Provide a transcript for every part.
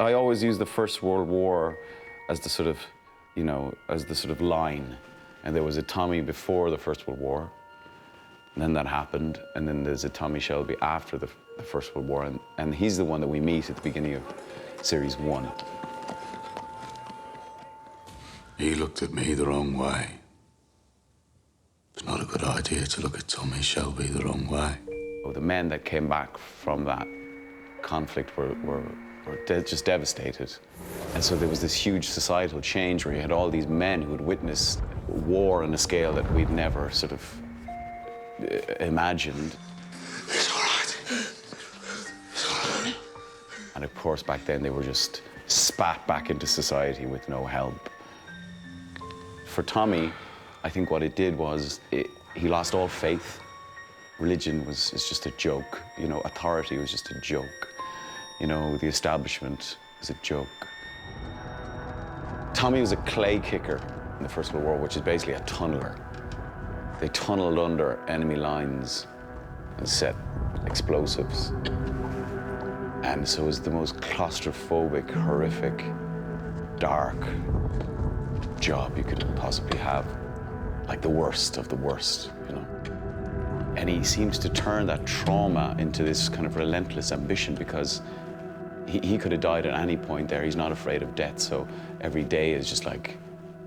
I always use the First World War as the sort of, you know, as the sort of line. And there was a Tommy before the First World War, and then that happened, and then there's a Tommy Shelby after the First World War, and he's the one that we meet at the beginning of Series 1. He looked at me the wrong way. It's not a good idea to look at Tommy Shelby the wrong way. The men that came back from that conflict were just devastated. And so there was this huge societal change where you had all these men who had witnessed war on a scale that we'd never sort of imagined. It's all right. It's all right. And of course, back then, they were just spat back into society with no help. For Tommy, I think what it did was he lost all faith. Religion is just a joke. You know, authority was just a joke. You know, the establishment was a joke. Tommy was a clay kicker in the First World War, which is basically a tunneler. They tunneled under enemy lines and set explosives. And so it was the most claustrophobic, horrific, dark job you could possibly have. Like the worst of the worst, you know. And he seems to turn that trauma into this kind of relentless ambition because he could have died at any point there. He's not afraid of death, so every day is just like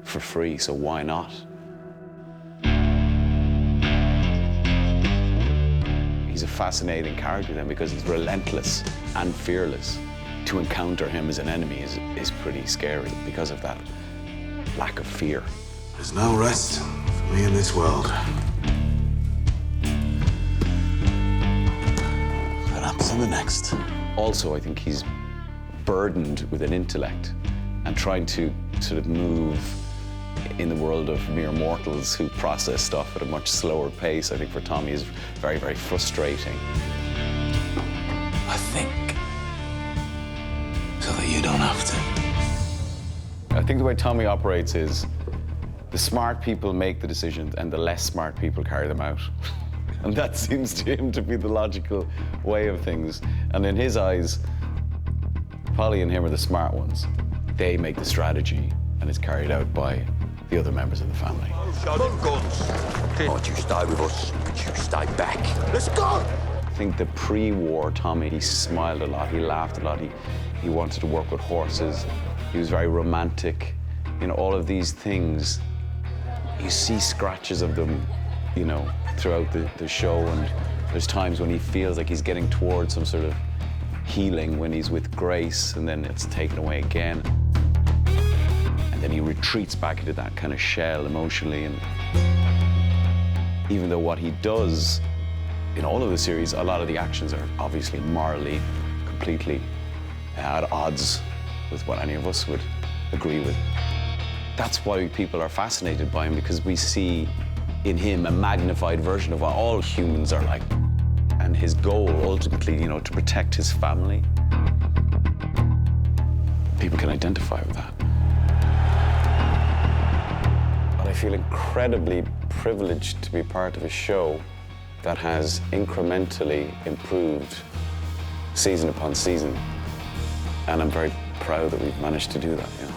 for free, so why not? He's a fascinating character then because he's relentless and fearless. To encounter him as an enemy is pretty scary because of that lack of fear. There's no rest for me in this world. Perhaps in the next. Also, I think he's burdened with an intellect and trying to sort of move in the world of mere mortals who process stuff at a much slower pace. I think for Tommy is very, very frustrating. I think so that you don't have to. I think the way Tommy operates is the smart people make the decisions and the less smart people carry them out. And that seems to him to be the logical way of things. And in his eyes, Polly and him are the smart ones. They make the strategy, and it's carried out by the other members of the family. Show them guns. Don't you stay with us, but you stay back. Let's go! I think the pre-war Tommy, he smiled a lot, he laughed a lot, he wanted to work with horses, he was very romantic. You know, all of these things, you see scratches of them, you know, throughout the show, and there's times when he feels like he's getting towards some sort of healing when he's with Grace, and then it's taken away again. And then he retreats back into that kind of shell emotionally, and even though what he does in all of the series, a lot of the actions are obviously morally completely at odds with what any of us would agree with. That's why people are fascinated by him, because we see in him a magnified version of what all humans are like. And his goal, ultimately, you know, to protect his family. People can identify with that. But I feel incredibly privileged to be part of a show that has incrementally improved season upon season. And I'm very proud that we've managed to do that, yeah.